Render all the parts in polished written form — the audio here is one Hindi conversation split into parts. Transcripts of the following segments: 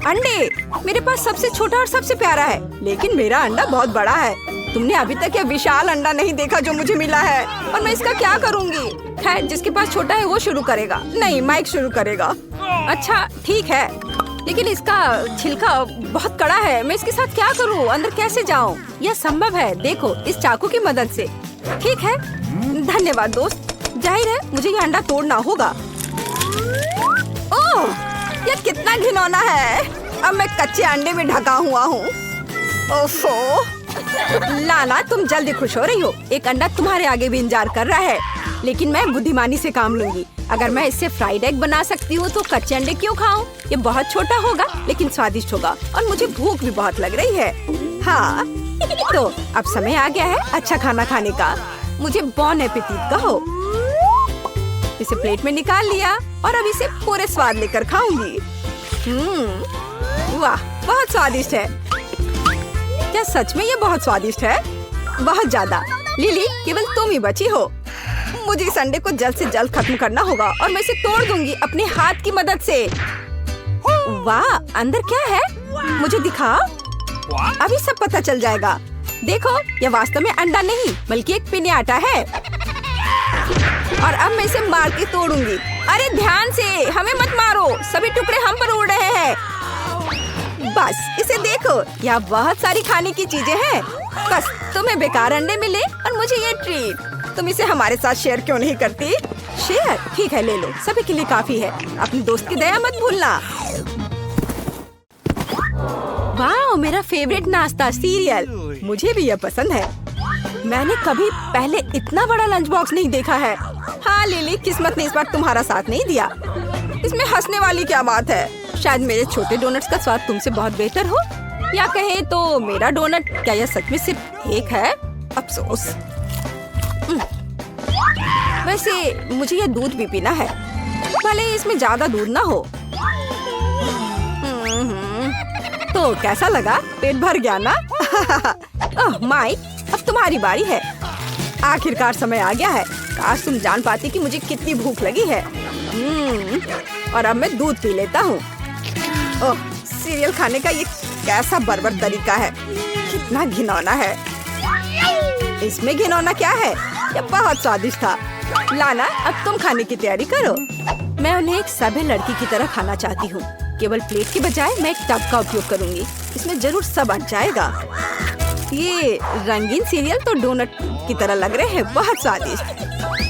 अंडे। मेरे पास सबसे छोटा और सबसे प्यारा है, लेकिन मेरा अंडा बहुत बड़ा है। तुमने अभी तक यह विशाल अंडा नहीं देखा जो मुझे मिला है, और मैं इसका क्या करूँगी? खैर, जिसके पास छोटा है वो शुरू करेगा। नहीं, माइक शुरू करेगा। अच्छा ठीक है, लेकिन इसका छिलका बहुत कड़ा है। मैं इसके साथ क्या करूँ? अंदर कैसे जाऊँ? यह संभव है, देखो इस चाकू की मदद से। ठीक है, धन्यवाद दोस्त। जाहिर है मुझे ये अंडा तोड़ना होगा। ओह, यह कितना घिनौना है। अब मैं कच्चे अंडे में ढका हुआ हूँ। ओफो, लाना तुम जल्दी खुश हो रही हो। एक अंडा तुम्हारे आगे भी इंतजार कर रहा है, लेकिन मैं बुद्धिमानी से काम लूंगी। अगर मैं इससे फ्राइड एग बना सकती हूँ तो कच्चे अंडे क्यों खाऊं? ये बहुत छोटा होगा लेकिन स्वादिष्ट होगा, और मुझे भूख भी बहुत लग रही है। हाँ, तो अब समय आ गया है अच्छा खाना खाने का। मुझे बॉन एपेटिट कहो। इसे प्लेट में निकाल लिया और अब इसे पूरे स्वाद लेकर खाऊंगी। वाह, बहुत स्वादिष्ट है। क्या सच में ये बहुत स्वादिष्ट है? बहुत ज्यादा। लिली, केवल तुम ही बची हो। मुझे इस अंडे को जल्द से जल्द खत्म करना होगा और मैं इसे तोड़ दूंगी अपने हाथ की मदद से। वाह, अंदर क्या है? मुझे दिखाओ। अभी सब पता चल जाएगा। देखो, यह वास्तव में अंडा नहीं बल्कि एक पिन्याटा है, और अब मैं इसे मार के तोड़ूंगी। अरे ध्यान से, हमें मत मारो, सभी टुकड़े हम पर उड़ रहे हैं। बस इसे देखो, यहाँ बहुत सारी खाने की चीजें हैं। बस तुम्हें बेकार अंडे मिले और मुझे ये ट्रीट। तुम इसे हमारे साथ शेयर क्यों नहीं करती? शेयर? ठीक है, ले लो, सभी के लिए काफी है। अपने दोस्त की दया मत भूलना। वाह, मेरा फेवरेट नाश्ता सीरियल। मुझे भी यह पसंद है। मैंने कभी पहले इतना बड़ा लंच बॉक्स नहीं देखा है। हाँ लिली, किस्मत ने इस बार तुम्हारा साथ नहीं दिया। इसमें हंसने वाली क्या बात है? शायद मेरे छोटे डोनट्स का स्वाद तुमसे बहुत बेहतर हो, या कहे तो मेरा डोनट। क्या यह सच में सिर्फ एक है? अफसोस। वैसे मुझे यह दूध भी पीना है, भले इसमें ज्यादा दूध ना हो। तो कैसा लगा? पेट भर गया ना? ओह माइक, अब तुम्हारी बारी है। आखिरकार समय आ गया है। काश तुम जान पाती कि मुझे कितनी भूख लगी है। और अब मैं दूध पी लेता हूँ। ओह, सीरियल खाने का ये कैसा बर्बर तरीका है। कितना घिनौना है। इसमें घिनौना क्या है? ये बहुत स्वादिष्ट था। लाना, अब तुम खाने की तैयारी करो। मैं उन्हें एक सभ्य लड़की की तरह खाना चाहती हूँ। केवल प्लेट की बजाय मैं एक टब का उपयोग करूँगी। इसमें जरूर सब अट जाएगा। ये रंगीन सीरियल तो डोनट की तरह लग रहे हैं, बहुत स्वादिष्ट।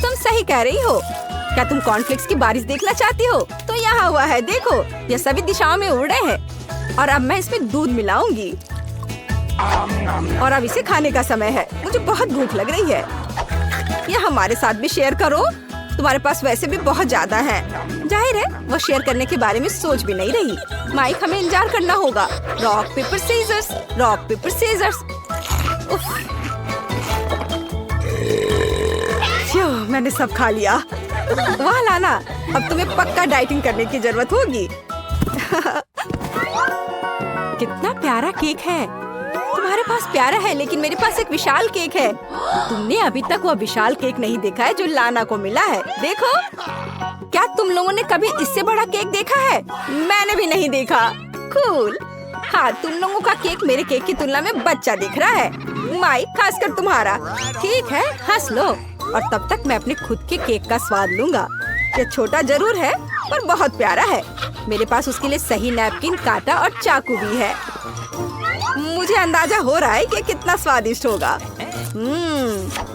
तुम सही कह रही हो। क्या तुम कॉर्नफ्लेक्स की बारिश देखना चाहती हो? तो यहाँ हुआ है, देखो, ये सभी दिशाओं में उड़ रहे हैं। और अब मैं इसमें दूध मिलाऊंगी, और अब इसे खाने का समय है। मुझे बहुत भूख लग रही है। यह हमारे साथ भी शेयर करो। तुम्हारे पास वैसे भी बहुत ज्यादा है। जाहिर है वो शेयर करने के बारे में सोच भी नहीं रही। माइक, हमें इंतजार करना होगा। Rock paper scissors, rock paper scissors. मैंने सब खा लिया। वाह लाना, अब तुम्हें पक्का डाइटिंग करने की जरूरत होगी। कितना प्यारा केक है। तुम्हारे पास प्यारा है, लेकिन मेरे पास एक विशाल केक है। तुमने अभी तक वो विशाल केक नहीं देखा है जो लाना को मिला है। देखो, क्या तुम लोगों ने कभी इससे बड़ा केक देखा है? मैंने भी नहीं देखा। कूल। हाँ, तुम लोगों का केक मेरे केक की तुलना में बच्चा दिख रहा है। माइक, खासकर तुम्हारा। ठीक है, हंस लो, और तब तक मैं अपने खुद के केक का स्वाद लूंगा। ये छोटा जरूर है पर बहुत प्यारा है। मेरे पास उसके लिए सही नैपकिन, कांटा और चाकू भी है। मुझे अंदाजा हो रहा है कि कितना स्वादिष्ट होगा।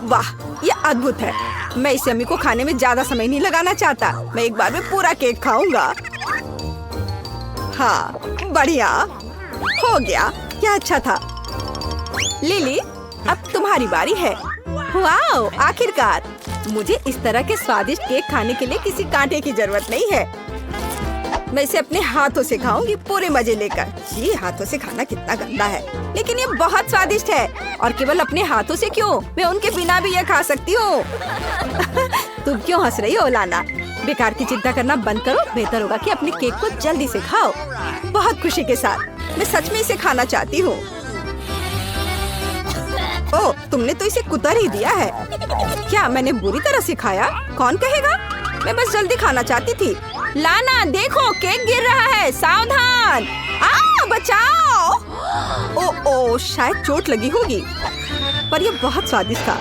वाह, ये अद्भुत है। मैं इस यम्मी को खाने में ज्यादा समय नहीं लगाना चाहता। मैं एक बार में पूरा केक खाऊंगा। हाँ, बढ़िया हो गया। क्या अच्छा था। लिली, अब तुम्हारी बारी है। वाह, आखिरकार। मुझे इस तरह के स्वादिष्ट केक खाने के लिए किसी कांटे की जरूरत नहीं है। मैं इसे अपने हाथों से खाऊंगी, पूरे मजे लेकर। ये हाथों से खाना कितना गंदा है, लेकिन ये बहुत स्वादिष्ट है। और केवल अपने हाथों से क्यों, मैं उनके बिना भी ये खा सकती हूँ। तुम क्यों हंस रही हो लाना? बेकार की चिंता करना बंद करो। बेहतर होगा कि अपने केक को जल्दी से खाओ, बहुत खुशी के साथ। मैं सच में इसे खाना चाहती हूँ। ओह, तुमने तो इसे कुतर ही दिया है। क्या मैंने बुरी तरह सिखाया? कौन कहेगा? मैं बस जल्दी खाना चाहती थी। लाना, देखो, केक गिर रहा है, सावधान। नुकसान। बचाओ। ओ शायद चोट लगी होगी, पर यह बहुत स्वादिष्ट था।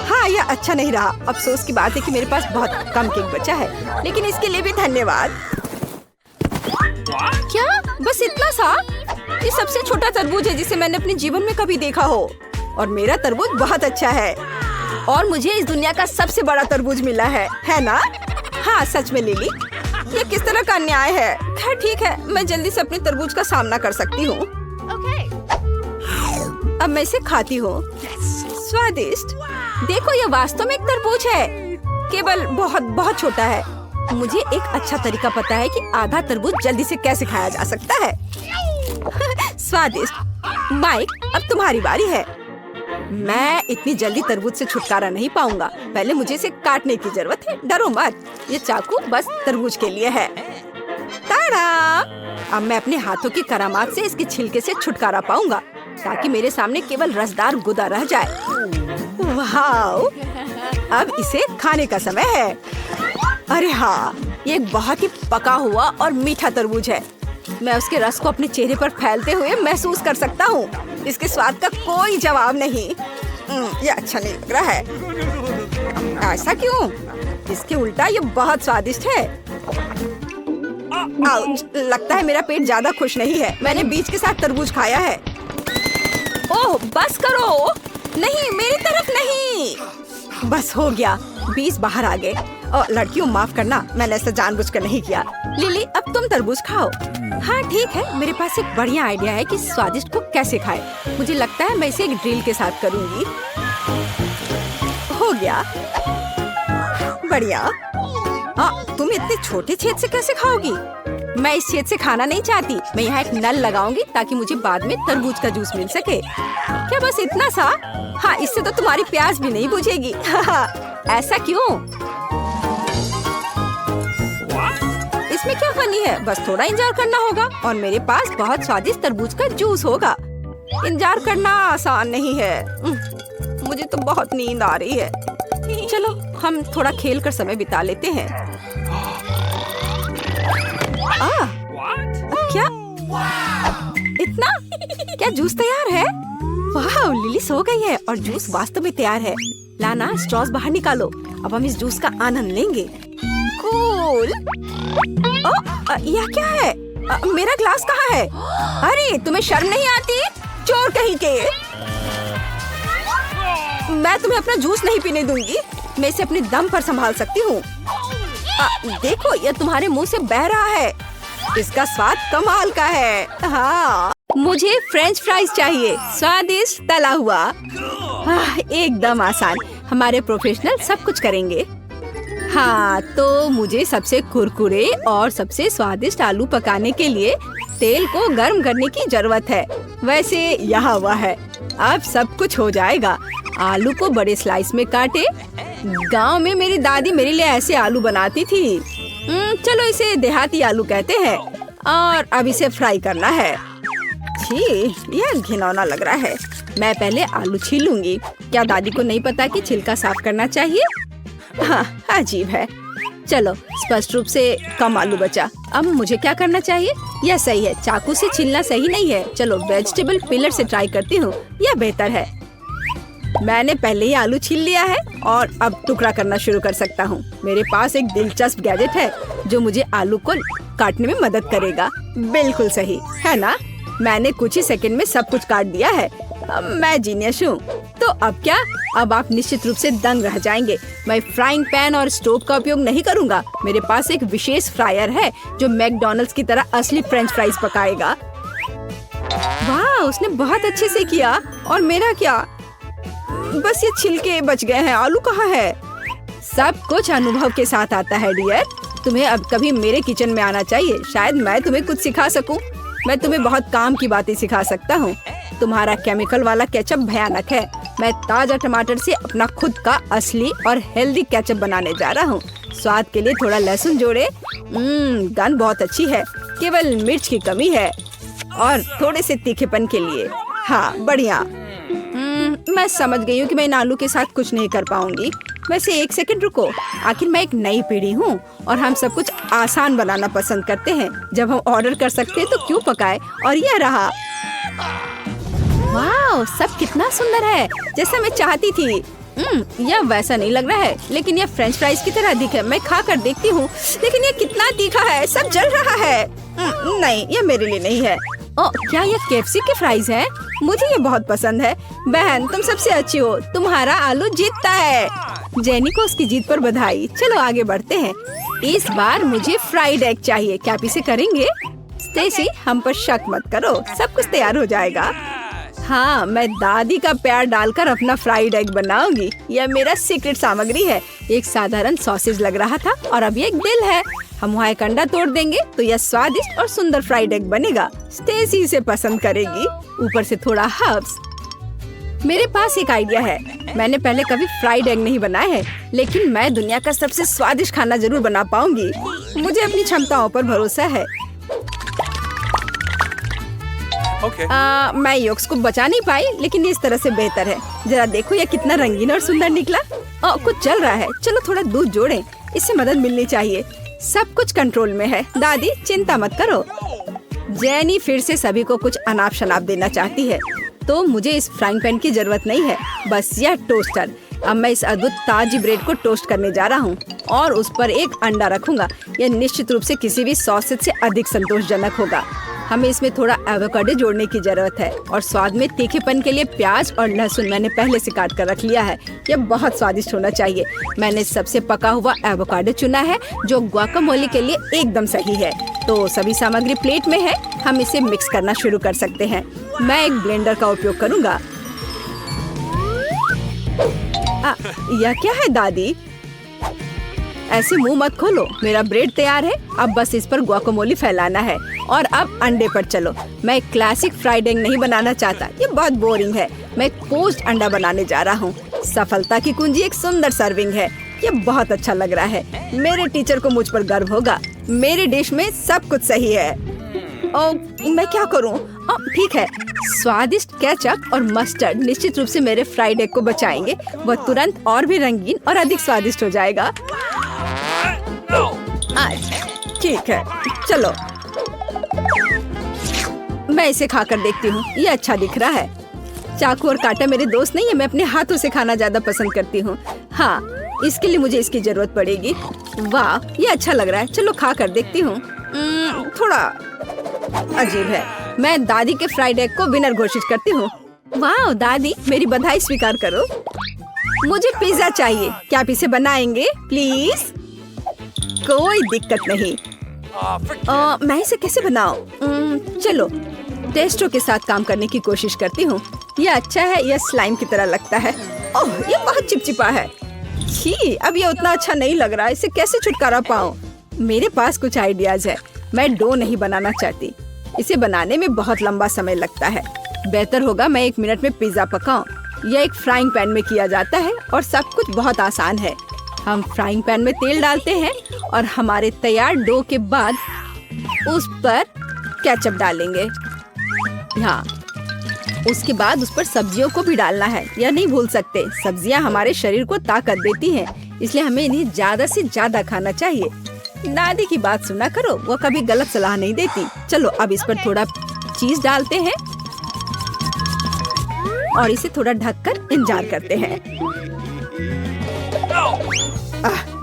हाँ, यह अच्छा नहीं रहा। अफसोस की बात है कि मेरे पास बहुत कम केक बचा है, लेकिन इसके लिए भी धन्यवाद। क्या बस इतना सा? ये सबसे छोटा तरबूज है जिसे मैंने अपने जीवन में कभी देखा हो, और मेरा तरबूज बहुत अच्छा है और मुझे इस दुनिया का सबसे बड़ा तरबूज मिला है ना? हाँ सच में लिली, ये किस तरह का अन्याय है। खैर ठीक है, मैं जल्दी से अपने तरबूज का सामना कर सकती हूँ। अब मैं इसे खाती हूँ। स्वादिष्ट। देखो, ये वास्तव में एक तरबूज है, केवल बहुत बहुत छोटा है। मुझे एक अच्छा तरीका पता है कि आधा तरबूज जल्दी से कैसे खाया जा सकता है। स्वादिष्ट। माइक, अब तुम्हारी बारी है। मैं इतनी जल्दी तरबूज से छुटकारा नहीं पाऊंगा। पहले मुझे इसे काटने की जरूरत है। डरो मत, ये चाकू बस तरबूज के लिए है। ताड़ा! अब मैं अपने हाथों की करामात से इसके छिलके से छुटकारा पाऊंगा, ताकि मेरे सामने केवल रसदार गुदा रह जाए। वाओ! अब इसे खाने का समय है। अरे हाँ, ये एक बहुत ही पका हुआ और मीठा तरबूज है। मैं उसके रस को अपने चेहरे पर फैलते हुए महसूस कर सकता हूँ। इसके स्वाद का कोई जवाब नहीं। ये अच्छा नहीं लग रहा है। ऐसा क्यों? इसके उल्टा ये बहुत स्वादिष्ट है। आउच! लगता है मेरा पेट ज्यादा खुश नहीं है। मैंने बीज के साथ तरबूज खाया है। ओह, बस करो। नहीं, मेरी तरफ नहीं। बस हो गया, बीज बाहर आ गए। और लड़कियों, माफ करना, मैंने ऐसा जानबूझकर नहीं किया। लिली, अब तुम तरबूज खाओ। हाँ ठीक है, मेरे पास एक बढ़िया आइडिया है कि स्वादिष्ट को कैसे खाए। मुझे लगता है मैं इसे एक ड्रिल के साथ करूंगी। हो गया, बढ़िया। तुम इतने छोटे छेद से कैसे खाओगी? मैं इस छेद से खाना नहीं चाहती। मैं यहाँ एक नल लगाऊंगी ताकि मुझे बाद में तरबूज का जूस मिल सके। क्या बस इतना सा? हाँ, इससे तो तुम्हारी प्यास भी नहीं बुझेगी। ऐसा क्यों? इसमें क्या फनी है? बस थोड़ा इंतजार करना होगा और मेरे पास बहुत स्वादिष्ट तरबूज का जूस होगा। इंतजार करना आसान नहीं है। मुझे तो बहुत नींद आ रही है। चलो हम थोड़ा खेल कर समय बिता लेते हैं। क्या? इतना? क्या जूस तैयार है? वाह, लिली सो गई है और जूस वास्तव में तैयार है। लाना, स्ट्रॉस बाहर निकालो। अब हम इस जूस का आनंद लेंगे। कूल। यह क्या है? मेरा ग्लास कहाँ है? अरे, तुम्हें शर्म नहीं आती? चोर कहीं के। मैं तुम्हें अपना जूस नहीं पीने दूंगी। मैं इसे अपने दम पर संभाल सकती हूँ। देखो, यह तुम्हारे मुंह से बह रहा है। इसका स्वाद कमाल का है। हाँ, मुझे फ्रेंच फ्राइज चाहिए, स्वादिष्ट तला हुआ। एकदम आसान। हमारे प्रोफेशनल सब कुछ करेंगे। हाँ, तो मुझे सबसे कुरकुरे और सबसे स्वादिष्ट आलू पकाने के लिए तेल को गर्म करने की जरूरत है। वैसे यहाँ हुआ है। अब सब कुछ हो जाएगा। आलू को बड़े स्लाइस में काटे। गांव में मेरी दादी मेरे लिए ऐसे आलू बनाती थी। चलो इसे देहाती आलू कहते हैं। और अब इसे फ्राई करना है। छी, यह घिनौना लग रहा है। मैं पहले आलू छील लूंगी। क्या दादी को नहीं पता कि छिलका साफ करना चाहिए? हाँ, अजीब है। चलो, स्पष्ट रूप से कम आलू बचा। अब मुझे क्या करना चाहिए? यह सही है, चाकू से छीलना सही नहीं है। चलो वेजिटेबल पिलर से ट्राई करती हूँ, यह बेहतर है। मैंने पहले ही आलू छील लिया है और अब टुकड़ा करना शुरू कर सकता हूँ। मेरे पास एक दिलचस्प गैजेट है जो मुझे आलू को काटने में मदद करेगा। बिल्कुल सही है ना? मैंने कुछ ही सेकंड में सब कुछ काट दिया है। मैं जीनियस हूँ। तो अब क्या? अब आप निश्चित रूप से दंग रह जाएंगे। मैं फ्राइंग पैन और स्टोव का उपयोग नहीं करूँगा। मेरे पास एक विशेष फ्रायर है जो मैकडॉनल्ड्स की तरह असली फ्रेंच फ्राइज पकाएगा। वाह, उसने बहुत अच्छे से किया। और मेरा क्या? बस ये छिलके बच गए हैं। आलू कहाँ है? सब कुछ अनुभव के साथ आता है डियर। तुम्हें अब कभी मेरे किचन में आना चाहिए। शायद मैं तुम्हें कुछ सिखा सकूं। मैं तुम्हें बहुत काम की बातें सिखा सकता हूँ। तुम्हारा केमिकल वाला केचप भयानक है। मैं ताजा टमाटर से अपना खुद का असली और हेल्दी केचप बनाने जा रहा हूँ। स्वाद के लिए थोड़ा लहसुन जोड़े। गंध बहुत अच्छी है, केवल मिर्च की कमी है और थोड़े से तीखेपन के लिए। हाँ, बढ़िया। मैं समझ गई हूँ कि मैं इन आलू के साथ कुछ नहीं कर पाऊंगी। वैसे एक सेकंड रुको, आखिर मैं एक नई पीढ़ी हूँ और हम सब कुछ आसान बनाना पसंद करते हैं। जब हम ऑर्डर कर सकते हैं तो क्यों पकाए। और यह रहा। वाह, सब कितना सुंदर है, जैसा मैं चाहती थी। यह वैसा नहीं लग रहा है, लेकिन यह फ्रेंच फ्राइज की तरह दिख है। मैं खा कर देखती हूँ, लेकिन यह कितना तीखा है, सब जल रहा है। नहीं, यह मेरे लिए नहीं है। ओह, क्या यह केएफसी के फ्राइज हैं? मुझे ये बहुत पसंद है। बहन, तुम सबसे अच्छी हो, तुम्हारा आलू जीतता है। जेनी को उसकी जीत पर बधाई। चलो आगे बढ़ते हैं। इस बार मुझे फ्राइड एग चाहिए। क्या आप इसे करेंगे? स्टेसी, हम पर शक मत करो, सब कुछ तैयार हो जाएगा। हाँ, मैं दादी का प्यार डालकर अपना फ्राइड एग बनाऊंगी। यह मेरा सीक्रेट सामग्री है। एक साधारण सॉसेज लग रहा था और अब ये एक दिल है। हम वहाँ एक अंडा तोड़ देंगे तो यह स्वादिष्ट और सुंदर फ्राइड एग बनेगा। स्टेसी इसे पसंद करेगी। ऊपर से थोड़ा हर्ब्स। मेरे पास एक आइडिया है। मैंने पहले कभी फ्राइड एग नहीं बनाया है, लेकिन मैं दुनिया का सबसे स्वादिष्ट खाना जरूर बना पाऊंगी। मुझे अपनी क्षमताओं पर भरोसा है। Okay. मैं योक्स को बचा नहीं पाई, लेकिन इस तरह से बेहतर है। जरा देखो यह कितना रंगीन और सुंदर निकला। कुछ चल रहा है, चलो थोड़ा दूध जोड़ें, इससे मदद मिलनी चाहिए। सब कुछ कंट्रोल में है। दादी, चिंता मत करो। जेनी फिर से सभी को कुछ अनाप शनाप देना चाहती है, तो मुझे इस फ्राइंग पैन की जरूरत नहीं है, बस यह टोस्टर। अब मैं इस अद्भुत ताजी ब्रेड को टोस्ट करने जा रहा हूँ और उस पर एक अंडा रखूंगा। यह निश्चित रूप से किसी भी सॉसेज से अधिक संतोषजनक होगा। हमें इसमें थोड़ा एवोकाडो जोड़ने की जरूरत है और स्वाद में तीखेपन के लिए प्याज और लहसुन मैंने पहले से काट कर रख लिया है। यह बहुत स्वादिष्ट होना चाहिए। मैंने सबसे पका हुआ एवोकाडो चुना है, जो गुआकामोली के लिए एकदम सही है। तो सभी सामग्री प्लेट में है, हम इसे मिक्स करना शुरू कर सकते हैं। मैं एक ब्लेंडर का उपयोग करूँगा। यह क्या है दादी? ऐसे मुंह मत खोलो। मेरा ब्रेड तैयार है, अब बस इस पर गुआकामोली फैलाना है। और अब अंडे पर चलो। मैं एक क्लासिक फ्राइड एग नहीं बनाना चाहता, ये बहुत बोरिंग है। मैं एक पोस्ट अंडा बनाने जा रहा हूँ। सफलता की कुंजी एक सुंदर सर्विंग है। ये बहुत अच्छा लग रहा है। मेरे टीचर को मुझ पर गर्व होगा। मेरे डिश में सब कुछ सही है। मैं क्या करूँ? ठीक है, स्वादिष्ट केचप और मस्टर्ड निश्चित रूप से मेरे फ्राइड एग को बचाएंगे। वह तुरंत और भी रंगीन और अधिक स्वादिष्ट हो जाएगा। ठीक है, चलो मैं इसे खाकर देखती हूँ। ये अच्छा दिख रहा है। चाकू और कांटा मेरे दोस्त नहीं है। मैं अपने हाथों से खाना ज्यादा पसंद करती हूँ। हाँ, इसके लिए मुझे इसकी जरूरत पड़ेगी। वाह, ये अच्छा लग रहा है। चलो खा कर देखती हूँ। थोड़ा अजीब है। मैं दादी के फ्राइड एग को विनर घोषित करती हूँ। वाह दादी, मेरी बधाई स्वीकार करो। मुझे पिज्जा चाहिए। क्या आप इसे बनाएंगे प्लीज? कोई दिक्कत नहीं। मैं इसे कैसे बनाऊं? चलो टेस्टो के साथ काम करने की कोशिश करती हूँ। यह अच्छा है, यह स्लाइम की तरह लगता है। ओह, ये बहुत चिपचिपा है। छी, अब ये उतना अच्छा नहीं लग रहा। इसे कैसे छुटकारा पाऊँ? मेरे पास कुछ आइडियाज है। मैं डो नहीं बनाना चाहती। इसे बनाने में बहुत लंबा समय लगता है। बेहतर होगा मैं 1 मिनट में पिज्जा पकाऊं। यह एक फ्राइंग पैन में किया जाता है और सब कुछ बहुत आसान है। हम फ्राइंग पैन में तेल डालते हैं और हमारे तैयार डो के बाद उस पर केचप डालेंगे। हाँ, उसके बाद उस पर सब्जियों को भी डालना है। यह नहीं भूल सकते, सब्जियां हमारे शरीर को ताकत देती हैं, इसलिए हमें इन्हें ज्यादा से ज्यादा खाना चाहिए। दादी की बात सुना करो, वो कभी गलत सलाह नहीं देती। चलो अब इस पर थोड़ा चीज डालते हैं और इसे थोड़ा ढककर इंतजार करते हैं।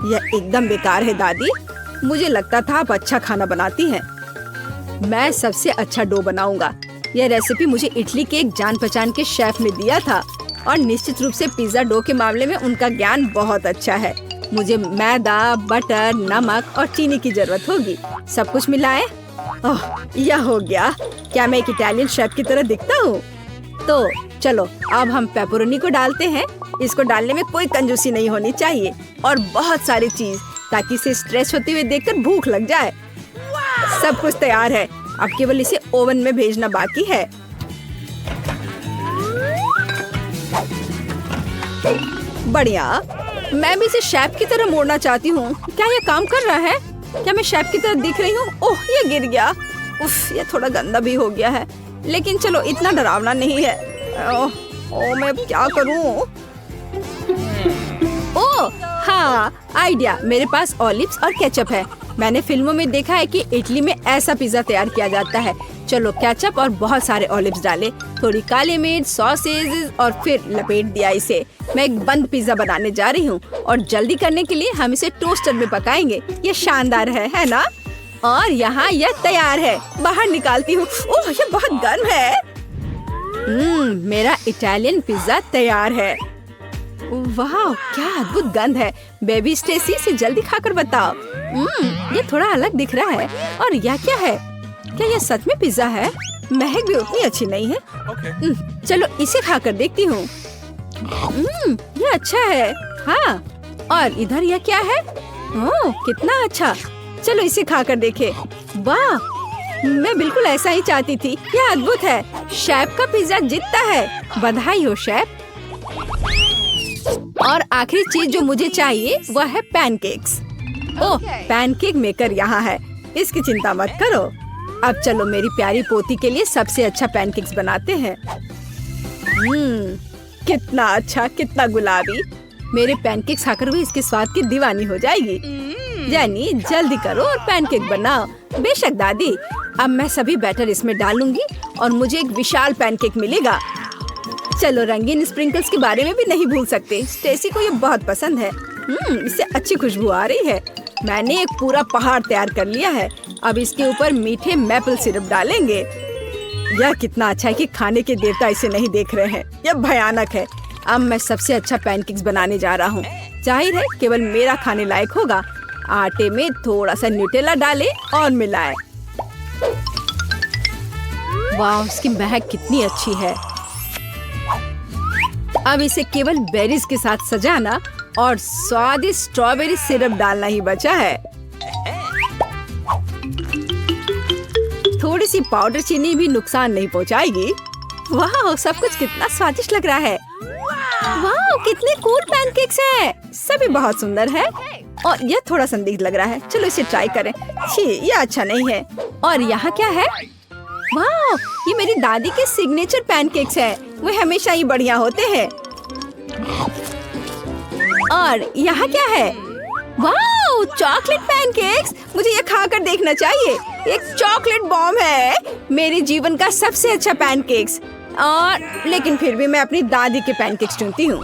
यह एकदम बेकार है दादी। मुझे लगता था आप अच्छा खाना बनाती हैं। मैं सबसे अच्छा डो बनाऊंगा। यह रेसिपी मुझे इटली के एक जान पहचान के शेफ ने दिया था और निश्चित रूप से पिज्जा डो के मामले में उनका ज्ञान बहुत अच्छा है। मुझे मैदा, बटर, नमक और चीनी की जरूरत होगी। सब कुछ मिलाएं। ओह, यह हो गया। क्या मैं एक इटालियन शेफ की तरह दिखता हूँ? तो चलो अब हम पेपरोनी को डालते हैं। इसको डालने में कोई कंजूसी नहीं होनी चाहिए और बहुत सारी चीज, ताकि इसे स्ट्रेच होते हुए देखकर भूख लग जाए। सब कुछ तैयार है, अब केवल इसे ओवन में भेजना बाकी है। बढ़िया, मैं भी इसे शेफ की तरह मोड़ना चाहती हूँ। क्या यह काम कर रहा है? क्या मैं शेफ की तरह दिख रही हूँ? ओह, ये गिर गया। उफ, ये थोड़ा गंदा भी हो गया है, लेकिन चलो इतना डरावना नहीं है। ओह, मैं क्या करूँ? ओह, ओह हाँ, आइडिया। मेरे पास ऑलिव्स और केचप है। मैंने फिल्मों में देखा है कि इटली में ऐसा पिज्जा तैयार किया जाता है। चलो केचप और बहुत सारे ऑलिव्स डाले, थोड़ी काली मिर्च, सॉसेज और फिर लपेट दिया इसे। मैं एक बंद पिज्जा बनाने जा रही हूँ और जल्दी करने के लिए हम इसे टोस्टर में पकाएंगे। ये शानदार है ना? और यहाँ यह तैयार है। बाहर निकालती हूँ। ओह ये बहुत गर्म है। मेरा इटालियन पिज्जा तैयार है। वाह क्या अद्भुत गंध है। बेबी स्टेसी से जल्दी खाकर बताओ। ये थोड़ा अलग दिख रहा है। और यह क्या है? क्या यह सच में पिज्जा है? महक भी उतनी अच्छी नहीं है। चलो इसे खाकर देखती हूँ। ये अच्छा है। हाँ, और इधर यह क्या है? ओह कितना अच्छा। चलो इसे खाकर देखे। वाह, मैं बिल्कुल ऐसा ही चाहती थी। यह अद्भुत है। शेफ का पिज्जा जीतता है। बधाई हो शेफ। और आखिरी चीज जो मुझे चाहिए वह है पैनकेक्स। ओह पैनकेक मेकर यहाँ है, इसकी चिंता मत करो। अब चलो मेरी प्यारी पोती के लिए सबसे अच्छा पैनकेक्स बनाते हैं। कितना अच्छा, कितना गुलाबी। मेरे पैनकेक्स खाकर भी इसके स्वाद की दीवानी हो जाएगी। जानी जल्दी करो और पैनकेक बनाओ। बेशक दादी। अब मैं सभी बैटर इसमें डालूंगी और मुझे एक विशाल पैनकेक मिलेगा। चलो रंगीन स्प्रिंकल्स के बारे में भी नहीं भूल सकते। स्टेसी को ये बहुत पसंद है। इससे अच्छी खुशबू आ रही है। मैंने एक पूरा पहाड़ तैयार कर लिया है। अब इसके ऊपर मीठे मैपल सिरप डालेंगे। यह कितना अच्छा है कि खाने के देवता इसे नहीं देख रहे हैं। यह भयानक है। अब मैं सबसे अच्छा पैनकेक्स बनाने जा रहा हूँ। जाहिर है केवल मेरा खाने लायक होगा। आटे में थोड़ा सा न्यूटेला डालें और मिलाएं। वाह इसकी महक कितनी अच्छी है। अब इसे केवल बेरीज के साथ सजाना और स्वादिष्ट स्ट्रॉबेरी सिरप डालना ही बचा है। थोड़ी सी पाउडर चीनी भी नुकसान नहीं पहुंचाएगी। वाह सब कुछ कितना स्वादिष्ट लग रहा है। वाह कितने कूल पैनकेक्स हैं। सभी बहुत सुंदर है और यह थोड़ा संदिग्ध लग रहा है। चलो इसे ट्राई करें। छी ये अच्छा नहीं है। और यहाँ क्या है? वाह ये मेरी दादी के सिग्नेचर पैनकेक्स है। वे हमेशा ही बढ़िया होते हैं। और यहाँ क्या है? वाह चॉकलेट पैनकेक्स। मुझे ये खाकर देखना चाहिए। एक चॉकलेट बॉम्ब है। मेरे जीवन का सबसे अच्छा पैनकेक्स। और लेकिन फिर भी मैं अपनी दादी के पैनकेक्स चुनती हूँ।